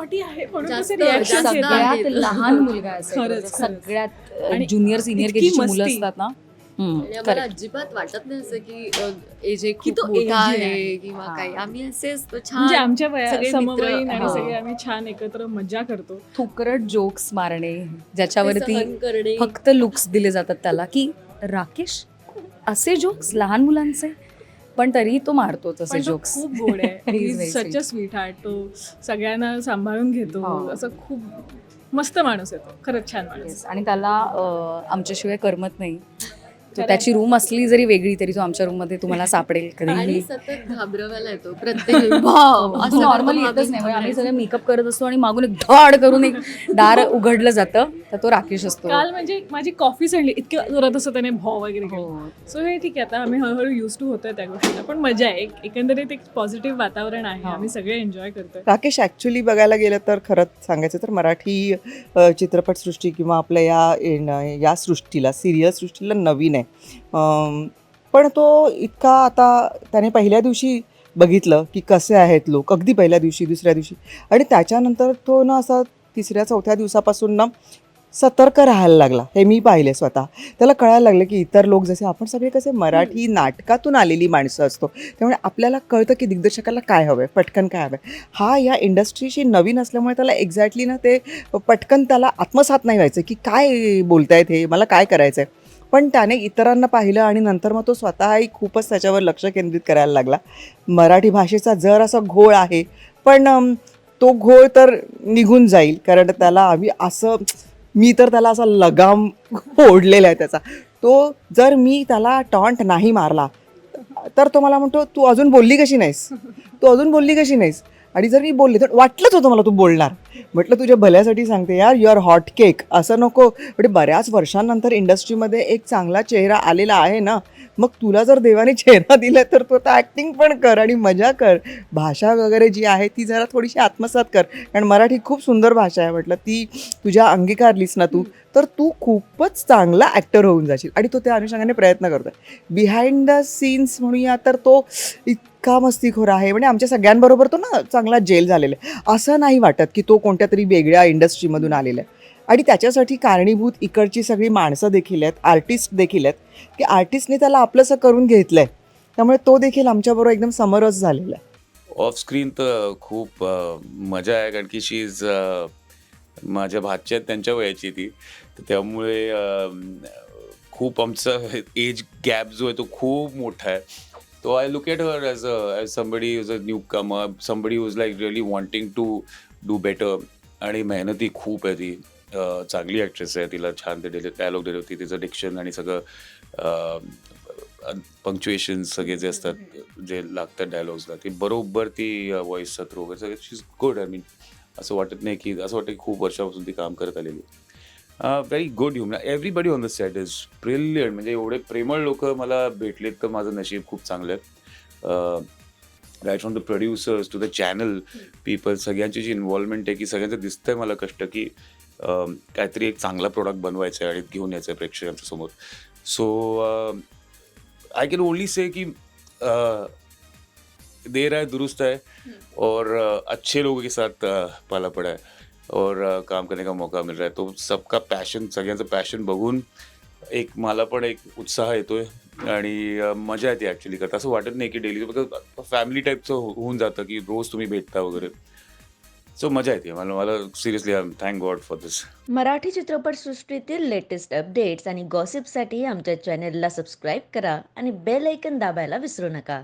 Naughty आहे म्हणून जास्त- तसे रिॲक्शन जास्त येतात. आहे. सगळ्यात लहान मुलगा असेल खरंच, खरंच. सगळ्यात आणि ज्युनियर सिनियर इतकी केजीची मुलं मस्ती. असतात ना आणि आम्हाला अजिबात वाटत नाही असं की एज की खूप तो मोठा aged आहे आहे. किंवा हा. काही. आम्ही असे असतो म्हणजे छान आमच्या सगळे मित्र. समवयीन आणि हो. सगळे आम्ही छान एकत्र मज्जा करतो. थुकरट जोक्स मारणे ते ज्याच्यावरती सहन करणे. फक्त लुक्स दिले जातात त्याला की राकेश असे जोक्स लहान मुलांचे पण तरीही तो मारतो तसे पण तो जोक्स खूप गोड आहे. He is very such a sweet heart. तो सगळ्यांना सांभाळून घेतो. हो. असं खूप मस्त माणूस आहे तो. खरंच छान माणूस. आणि त्याला आमच्याशिवाय करमत नाही तो खरंय. त्याची रूम असली जरी वेगळी तरी तो आमच्या रूममध्ये तुम्हाला सापडेल आणि कधीही सतत घाबरवायला येतो प्रत्येक भाव असं नॉर्मली येतच नाही म्हणजे आम्ही सगळे मेकअप करत असतो आणि मागून एक धाड करून एक दार उघडलं जातं तर तो राकेश असतो काल म्हणजे माझी कॉफी सांडली इतक्या जोरात असं त्याने भाव वगैरे केला. हो. सो हे ठीक आहे आता आम्ही हळूहळू युज टू होतोय त्या गोष्टीला पण मजा आहे. एकंदरीत एक पॉझिटिव्ह वातावरण आहे. आम्ही सगळे एन्जॉय करतोय. राकेश ॲक्च्युली बघायला गेलं तर खरंच सांगायचं तर मराठी चित्रपटसृष्टी किंवा आपल्या या सृष्टीला सिरियल सृष्टीला नवीन आहे. पण तो इतका आता त्याने पहिल्या दिवशी बघितलं की कसे आहेत लोक अगदी पहिल्या दिवशी दुसऱ्या दिवशी आणि त्याच्यानंतर तो ना असा तिसऱ्या चौथ्या दिवसापासून ना सतर्क राहायला लागला. हे मी पाहिले स्वतः. त्याला कळायला लागलं की इतर लोक जसे आपण सगळे कसे मराठी नाटकातून आलेली माणसं असतो त्यामुळे आपल्याला कळतं की दिग्दर्शकाला काय हवं आहे पटकन काय हवं आहे. हा या इंडस्ट्रीशी नवीन असल्यामुळे त्याला एक्झॅक्टली ना ते पटकन त्याला आत्मसात नाही व्हायचं की काय बोलतायत हे मला काय करायचं आहे. पण त्याने इतरांना पाहिलं आणि नंतर मग तो स्वतःही खूपच त्याच्यावर लक्ष केंद्रित करायला लागला. मराठी भाषेचा जर असा घोळ आहे पण तो घोळ तर निघून जाईल कारण त्याला मी तर त्याला असा लगाम ओढलेला आहे त्याचा. तो जर मी त्याला टॉन्ट नाही मारला तर तो मला म्हणतो तू अजून बोलली कशी नाहीस आणि जर मी बोलले तर वाटलंच होतं मला तू बोलणार. म्हटलं तुझ्या भल्यासाठी सांगते यार यू आर हॉट केक असं नको. म्हणजे बऱ्याच वर्षांनंतर इंडस्ट्रीमध्ये एक चांगला चेहरा आलेला आहे ना मग तुला जर देवाने चेहरा दिला तर तू आता ॲक्टिंग पण कर आणि मजा कर. भाषा वगैरे जी आहे ती जरा थोडीशी आत्मसात कर कारण मराठी खूप सुंदर भाषा आहे. म्हटलं ती तुझ्या अंगीकारलीस ना तू तर तू खूपच चांगला ॲक्टर होऊन जाशील आणि तो त्या अनुषंगाने प्रयत्न करतोय. बिहाइंड द सीन्स म्हणूया तर तो इतका मस्तीखोर आहे. म्हणजे आमच्या सगळ्यांबरोबर तो ना चांगला जेल झालेला आहे. असं नाही वाटत की तो कोणत्या तरी वेगळ्या इंडस्ट्रीमधून आलेला आहे. आणि त्याच्यासाठी कारणीभूत इकडची सगळी माणसं देखील आहेत आर्टिस्ट देखील आहेत की आर्टिस्टने त्याला आपलंसं करून घेतलं आहे त्यामुळे तो देखील आमच्याबरोबर एकदम समरस झालेला आहे. ऑफ स्क्रीन तर खूप मजा आहे कारण की शी इज माझ्या भाच्या आहेत त्यांच्या वयाची ती तर त्यामुळे खूप आमचा एज गॅप जो आहे तो खूप मोठा आहे. तो I look at her as somebody is a newcomer somebody was like really wanting to do better आणि मेहनती खूप आहे ती. चांगली ॲक्ट्रेस आहे. तिला छान ते डायलॉग दिले होती. तिचं डिक्शन आणि सगळं पंक्च्युएशन सगळे जे असतात जे लागतात डायलॉग्सला ती बरोबर ती व्हॉईसचा थ्रू वगैरे सगळं शी इज गुड. आय मीन असं वाटत नाही की असं वाटतं की खूप वर्षापासून ती काम करत आलेली. Very good human. Everybody on the set is brilliant. म्हणजे एवढे प्रेमळ लोक मला भेटलेत तर माझं नशीब खूप चांगलं आहे. Right from the producers to the channel people सगळ्यांची जी इन्व्हॉल्वमेंट आहे की सगळ्यांचं दिसतंय मला कष्ट की काहीतरी एक चांगला प्रोडक्ट बनवायचा आहे आणि घेऊन यायचं आहे प्रेक्षकांच्या समोर. So I can only say कि देर है दुरुस्त है और अच्छे लोगों के साथ पाला पड़ा है और काम करने का मौका मिल रहा है. तो सबका पॅशन सगळ्यांचं पॅशन बघून एक मला पण एक उत्साह येतोय आणि मजा येते ॲक्च्युली करता. असं वाटत नाही की डेली बिकॉज फॅमिली टाईपचं होऊन जातं की रोज तुम्ही भेटता वगैरे. सो मजा येते मला seriously I am thank God for this. Marathi चित्रपटसृष्टीतील लेटेस्ट अपडेट्स आणि गॉसिपसाठी आमच्या चॅनेलला सबस्क्राईब करा आणि बेल ऐकन दाबायला विसरू नका.